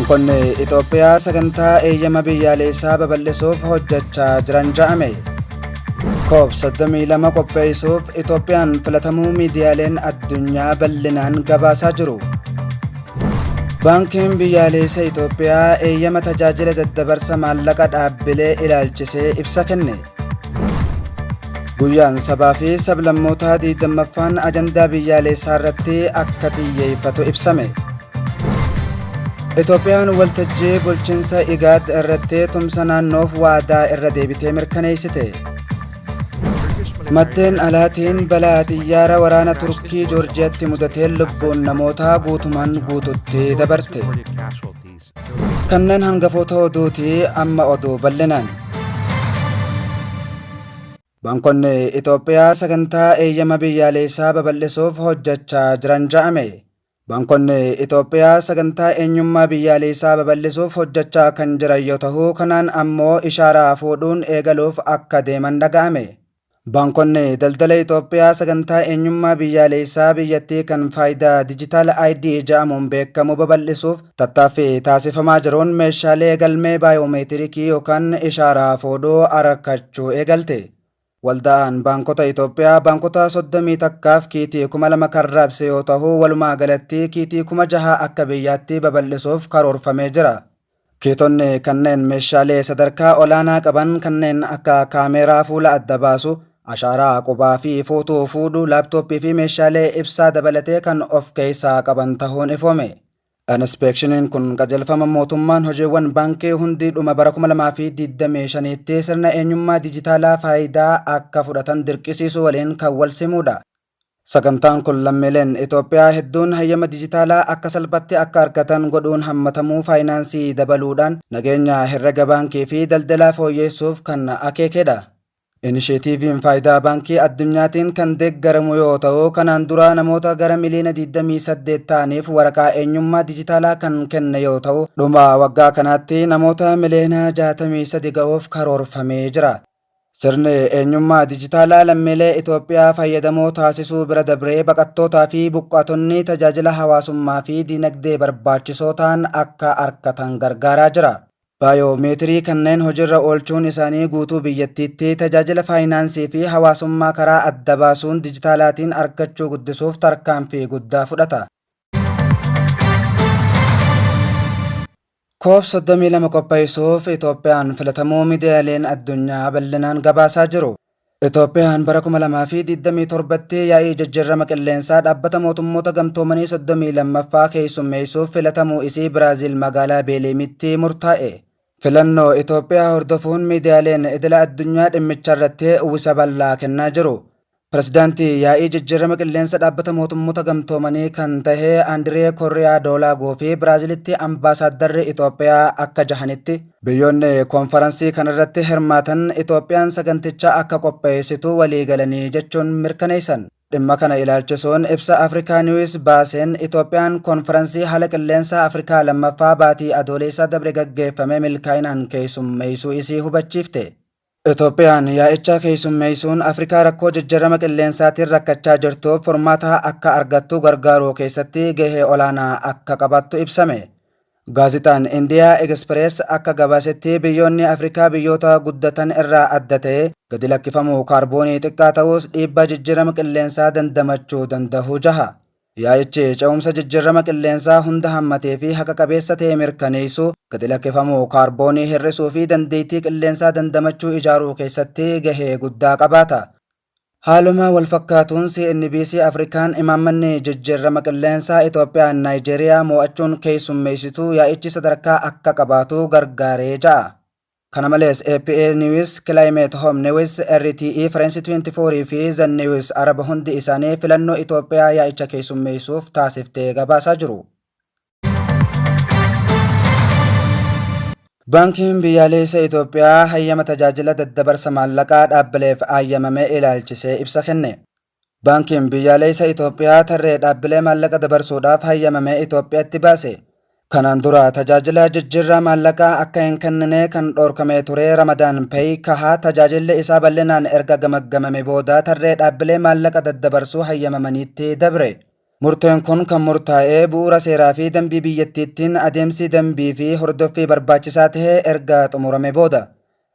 Baankonni Itoophiyaa sagantaa eeyyama biyyaalessaa babal'isuuf hojjechaa jiran jedhame. COP32 qopheessuuf Itoophiyaan filatamuu miidiyaaleen addunyaa bal'inaan gabaasaa jiru. Baankiin biyyaalessaa Itoophiyaa eeyyama tajaajila daddabarsa maallaqa dhaabbilee ilaalchisee ibsa kenne. Guyyaan sabaa fi sablammootaa 20ffaan ajandaa biyyaalessaa irratti akka xiyyeeffatu ibsame. Itoophiyaan waltajjii bulchiinsa IGAD irratti tumsa naannoof waadaa irra deebitee mirkaneessite. Maddeen alaatiin balaa xiyyaara waraana Turkii Joorjiyaatti mudatee lubbuun namootaa guutumaan guututti dabarte. Kanneen hangafoota oduutii amma oduu bal'inaan. Baankonni Itoophiyaa sagantaa eeyyama biyyaalessaa babal'isuuf hojjechaa jiran jedhame. Baankonni Itoophiyaa sagantaa eenyummaa biyyaalessaa babal'isuuf hojjechaa kan jiran yoo ta'u, kanaan ammoo ishaaraa fuudhuun eegaluuf akka deeman dhaga'ame. Baankonni daldala Itoophiyaa sagantaa eenyummaa biyyaalessaa biyyattii kan faayidaa dijitaal ID jedhamuun beekamu babal'isuuf tattaaffii taasifamaa jiruun meeshaalee galmee baayoomeetirikii yookaan ishaaraa fuudhuu argachuu eegalte. Waldaan baankota Itoophiyaa baankota 30 takkaaf kiitii 2,000 kan raabse yoo ta'u, walumaa galatti kiitii 6,000 akka biyyaatti babal'isuuf karoorfamee jira. Kiitonni kanneen meeshaalee sadarkaa olaanaa qaban kanneen akka kaameeraa fuula adda baasu, ashaaraa qubaa fi footuu fuudhuu, laaptooppii fi meeshaalee ibsaa dabalatee kan of keessaa qaban ta'uun ifoome. Inspeekshiniin kun qajeelfama mootummaan hojiiwwan baankii hundiidhuma bara 2025tti sirna eenyummaa dijitaalaa faayidaa akka fudhatan dirqisiisuu waliin kan wal simudha. Sagantaan kun lammiileen Itoophiyaa hedduun hayyama dijitaalaa akka salphatti akka argatan godhuun hammatamuu faayinaansii dabaluudhaan nageenya herrega baankii fi daldalaa fooyyeessuuf kan akeekedha. Inisheetiiviin faayidaa baankii addunyaatiin kan deeggaramu yoo ta'u, kanaan dura namoota gara miliyoona 28 ta'aniif waraqaa eenyummaa dijitaalaa kan kenne yoo ta'u, dhuma waggaa kanaatti namoota miliyoona 63 ga'uuf karoorfamee jira. Sirni eenyummaa dijitaalaa lammiilee Itoophiyaa fayyadamoo taasisuu bira dabree baqattootaa fi buqqaatonni tajaajila hawaasummaa fi dinagdee barbaachisoo ta'an akka argatan gargaaraa jira. Baayoomeetirii kanneen hojiirra oolchuun isaanii guutuu biyyattiitti tajaajila faayinaansii fi hawaasummaa karaa adda baasuun dijitaalaatiin argachuu guddisuuf tarkaanfii guddaa fudhata. COP32 qopheessuuf Itoophiyaan filatamuu miidiyaaleen addunyaa bal'inaan gabaasaa jiru. Itoophiyaan bara 2027tti yaa'ii jijjiirama qilleensaa dhaabbata mootummoota gamtoomanii 32ffaa keessummeessuuf filatamuu isii Biraaziil magaalaa Beeleemitti murtaa'e. Filannoo Itoophiyaa hordofuun miidiyaaleen idila addunyaa dhimmicha irratti uwwisa bal'aa kennaa jiru. Pirezidaantii yaa'ii jijjiirama qilleensa dhaabbata mootummoota gamtoomanii kan tahe Andiree Kooriyaa Doolaagoo fi Biraaziilitti ambaasaaddarri Itoophiyaa akka jahanitti biyyoonni konferansii kanarratti hirmaatan Itoophiyaan saganticha akka qopheessitu walii galanii jechuun mirkaneessan. Dhimma kana ilaalchisuun ibsa Afrikaa Niwus baaseen Itoophiyaan konferansii haala qilleensa Afrikaa lammaffaa baatii adoolessa dabre gaggeeffame milkaa'inaan keessummeessuu isii hubachiifte. Itoophiyaan yaa'icha keessummeessuun Afrikaa rakkoo jijjiirama qilleensaatiin rakkachaa jirtuuf furmaata akka argattu gargaaruu keessatti gahee olaanaa akka qabattu ibsame. Gaazixaan Indiyaa Express akka gabaasetti biyyoonni Afrikaa biyyoota guddatan irraa adda ta'e gadi lakkifamuu kaarboonii xiqqaa ta'us dhiibbaa jijjiirama qilleensaa dandamachuu danda'uu jaha. Yaa'ichi ce'umsa jijjiirama qilleensaa hunda hammatee fi haqa qabeessa ta'e mirkaneessuu, gadi lakkifamuu kaarboonii hir'isuu fi dandeettii qilleensaa dandamachuu ijaaruu keessatti gahee guddaa qabaata. Haaluma walfakkaatuun CNBC Afrikaan imaammanni jijjiirama qilleensaa Itoophiyaan Naayijeeriyaa mo'achuun keessummeessituu yaa'ichi sadarkaa akka qabaatu gargaaree ja'a. Kana malees APA News, Climate Home News, RTE, France 24 fi The News Arab hundi isaanii filannoo Itoophiyaa yaa'icha keessummeessuuf taasiftee gabaasaa jiru. Baankiin biyyaalessaa Itoophiyaa hayyama tajaajila daddabarsa maallaqaa dhaabbileef hayyamame ilaalchisee ibsa kenne. Baankiin biyyaalessaa Itoophiyaa tarree dhaabbilee maallaqa dabarsuudhaaf hayyamame Itoophiyaatti baase. Kanaan dura tajaajila jijjiirraa maallaqaa akka hin kennine kan dhorkamee ture Ramadaan Pay kahaa tajaajilli isaa bal'inaan erga gamaggamame booda tarree dhaabbilee maallaqa daddabarsuu hayyamamaniitti dabre. Murteen kun kan murtaa'ee bu'uura seeraa fi dambii biyyattiittiin adeemsi dambii fi hordoffii barbaachisaa ta'e erga xumurame booda.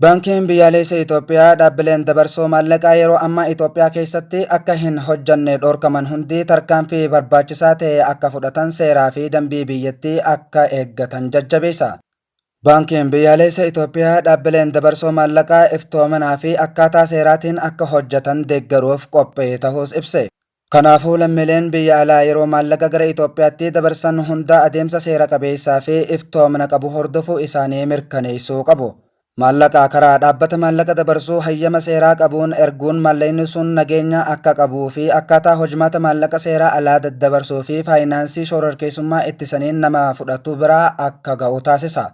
Baankiin biyyaalessa Itoophiyaa dhaabbileen dabarsoo maallaqaa yeroo ammaa Itoophiyaa keessatti akka hin hojjanne dhorkaman hundi tarkaanfii barbaachisaa ta'e akka fudhatan seeraa fi dambii biyyattii akka eeggatan jajjabeessa. Baankiin biyyaalessa Itoophiyaa dhaabbileen dabarsoo maallaqaa iftoominaa fi akkaataa seeraatiin akka hojjatan deeggaruuf qophii ta'uus ibse. Kanaafuu lammiileen biyya alaa yeroo maallaqa gara Itoophiyaatti dabarsan hunda adeemsa seera qabeessaa fi iftoomina qabu hordofuu isaanii mirkaneessuu qabu. Maallaqa karaa dhaabbata maallaqa dabarsuu hayyama seeraa qabuun erguun maallaqni sun nageenya akka qabuu fi akkaataa hojmaata maallaqa seeraa alaa daddabarsuu fi faayinaansii shororkeessummaa ittisaniin nama fudhatu biraa akka ga'u taasisa.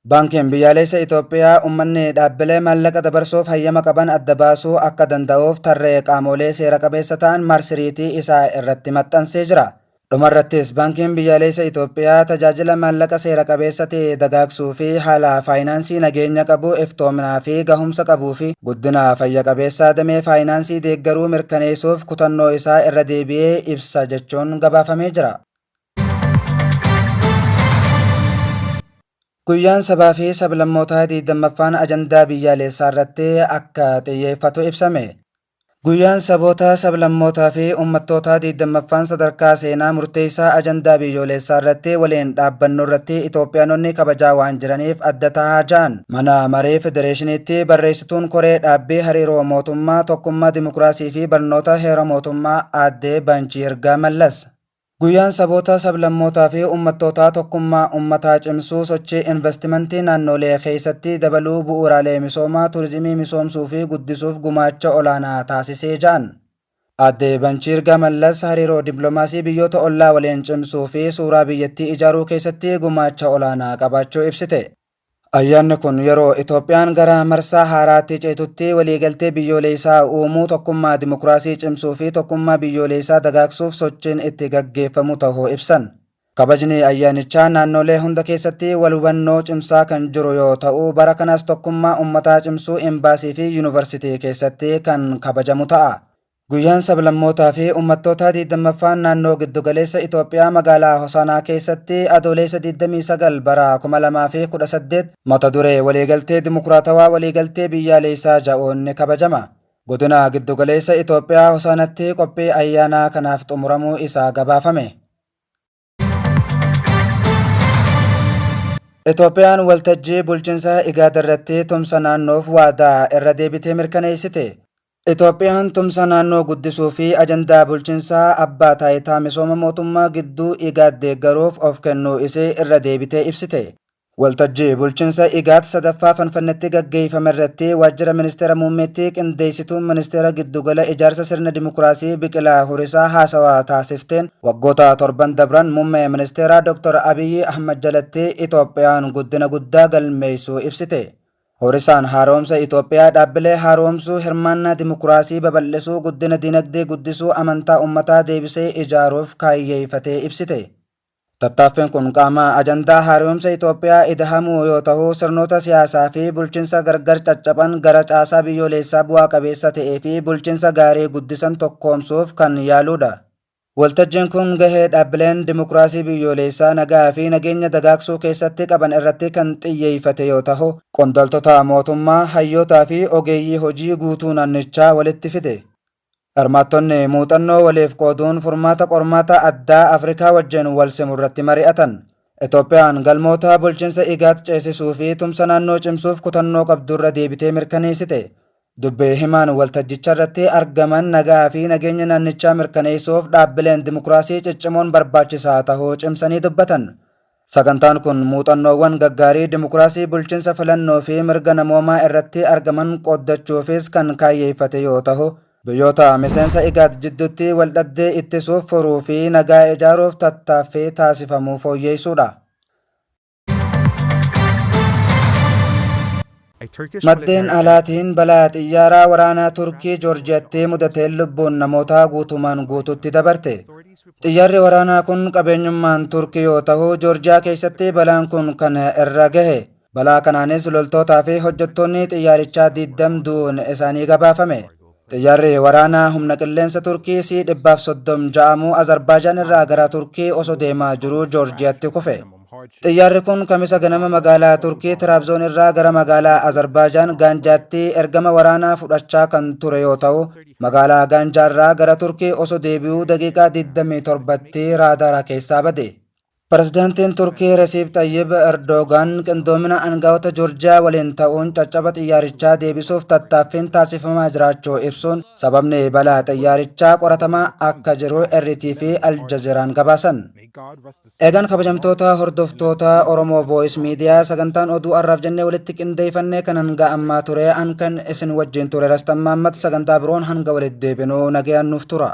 Baankiin biyyaalessa Itoophiyaa uummanni dhaabbilee maallaqa dabarsuuf hayyama qaban adda baasuu akka danda'uuf tarree qaamolee seera qabeessa ta'an marsariitii isaa irratti maxxansee jira. Dhumarrattis baankiin biyyaalessa Itoophiyaa tajaajila maallaqa seera qabeessa ta'e dagaagsuu fi haala faayinaansii nageenya qabu iftoominaa fi gahumsa qabuu fi guddina fayya qabeessaa damee faayinaansii deeggaruu mirkaneessuuf kutannoo isaa irra deebi'ee ibsa jechuun gabaafamee jira. Guyyaan sabaa fi sablammootaa 20ffaan ajandaa biyyaalessaa irratti akka xiyyeeffatu ibsame. Guyyaan saboota sablammootaa fi uummattoota 20ffaan sadarkaa seenaa murteessaa ajandaa biyyoolessaa irratti waliin dhaabbannu irratti Itoophiyaanonni kabajaa waan jiraniif adda ta'aa jiran. Mana maree federeeshiniitti barreessituun koree dhaabbii hariiroo mootummaa tokkummaa dimokiraasii fi barnoota heera mootummaa aadde Baanchii Ergaa Mallas. Guyyaan saboota sablammootaa fi uummattoota tokkummaa uummataa cimsuu sochii investimentii naannolee keessatti dabaluu bu'uuraalee misoomaa turizimii misoomsuu fi guddisuuf gumaacha olaanaa taasisee jiran. Aadde Baanchii Ergaa Mallas hariiroo dippiloomaasii biyyoota ollaa waliin cimsuu fi suuraa biyyattii ijaaruu keessatti gumaacha olaanaa qabaachuu ibsite. Ayyaanni kun yeroo Itoophiyaan gara marsaa haaraatti ceetutti waliigaltee biyyoolessaa uumuu tokkummaa dimokiraasii cimsuu fi tokkummaa biyyoolessaa dagaagsuuf sochiin itti gaggeeffamu ta'uu ibsan. Kabajni ayyaanichaa naannolee hunda keessatti wal hubannoo cimsaa kan jiru yoo ta'u bara kanas tokkummaa uummataa cimsuu imbaasii fi yuunivarsiitii keessatti kan kabajamu ta'a. Guyyaan sablammootaa fi uummattoota 20ffaan naannoo giddugaleessa Itoophiyaa magaalaa Hosaanaa keessatti adoolessa 29 bara 2018 mata duree waliigaltee dimokiraatawaa waliigaltee biyyaalessaa ja'oon ni kabajama. Godina giddugaleessa Itoophiyaa Hosaanaatti qophii ayyaanaa kanaaf xumuramuu isaa gabaafame. Itoophiyaan waltajjii bulchiinsa IGAD irratti tumsa naannoof waadaa irra deebitee mirkaneessite. Itoophiyaan tumsa naannoo guddisuu fi ajandaa bulchiinsaa abbaa taayitaa misooma mootummaa gidduu IGAD deeggaruuf of kennuu isee irra deebitee ibsite. Waltajjii bulchiinsa IGAD sadaffaa Finfinneetti gaggeeffame irratti waajjira ministeera muummeetti qindeessituun ministeera giddugala ijaarsa sirna dimokiraasii Biqilaa Hurisaa haasawaa taasifteen waggoota 7 dabran muummee ministeeraa Dr. Abiyyi Ahmad jalatti Itoophiyaan guddina guddaa galmeessuu ibsite. Horisaan haaromsa Itoophiyaa dhaabbilee haaromsuu hirmaannaa dimokiraasii babal'isuu guddina dinagdee guddisuu amantaa uummataa deebisee ijaaruuf kaayyeeffatee ibsite. Tattaaffeen kun qaama ajandaa haaromsa Itoophiyaa idahamuu yoo ta'u sirnoota siyaasaa fi bulchiinsa gargar caccaban gara caasaa biyyoolessaa bu'aa qabeessa ta'ee fi bulchiinsa gaarii guddisan tokkoomsuuf kan yaaludha. Waltajjiin kun gahee dhaabbileen dimokiraasii biyyoolessaa nagaa fi nageenya dagaagsuu keessatti qaban irratti kan xiyyeeffate yoo ta'u, qondaaltota mootummaa, hayyootaa fi ogeeyyii hojii guutuu naannichaa walitti fide. Hirmaattonni muuxannoo waliif qooduun furmaata qormaata addaa Afrikaa wajjin wal simu irratti mari'atan. Itoophiyaan galmoota bulchiinsa IGAD ceesisuu fi tumsa naannoo cimsuuf kutannoo qabdurra deebitee mirkaneessite. Dubbee himaan waltajjicha irratti argaman nagaa fi nageenya naannichaa mirkaneessuuf dhaabbileen dimokiraasii ciccimoon barbaachisaa ta'uu cimsanii dubbatan. Sagantaan kun muuxannoowwan gaggaarii dimokiraasii bulchiinsa filannoo fi mirga namoomaa irratti argaman qooddachuufis kan kaayyeeffate yoo ta'u, biyyoota miseensa IGAD jidduutti waldhabdee ittisuuf furuu fi nagaa ijaaruuf tattaaffii taasifamuu fooyyeessuudha. Maddeen alaatiin balaa xiyyaaraa waraanaa Turkii Joorjiyaatti mudateen lubbuun namootaa guutumaan guututti dabarte. Xiyyaarri waraanaa kun qabeenyummaan Turkii yoo ta'u, Joorjiyaa keessatti balaan kun kan irra gahe. Balaa kanaanis loltootaa fi hojjettoonni xiyyaarichaa 20 du'uun isaanii gabaafame. Xiyyaarri waraanaa humna qilleensa Turkii C-130 Azerbaajaan irraa gara Turkii osoo deemaa jiru Joorjiyaatti kufe. Xiyyaarri kun kamisa ganama magaalaa Turkii Tiraabzoon irraa gara magaalaa Azerbaajaan Gaanjaatti ergama waraanaa fudhachaa kan ture yoo ta'u, magaalaa Gaanjaarraa gara Turkii osoo deebi'uu daqiiqaa 27tti raadaara keessaa bade. Pirezidaantiin Turkii Resiip Xayyib Erdogaan qindoomina aangawoota Joorjiyaa waliin ta'uun caccaba xiyyaarichaa deebisuuf tattaaffiin taasifamaa jiraachuu ibsuun sababni balaa xiyyaarichaa qoratamaa akka jiru RT fi Aljazeeraan gabaasan. Eegan kabajamtoota hordoftoota Oromoo Voice Media sagantaan oduu arraaf jennee walitti qindeeffannee kan hanga ammaa ture kan isin wajjin ture Rastaan Mahammad sagantaa biroon hanga walitti deebinuu nagayaan nuuf tura.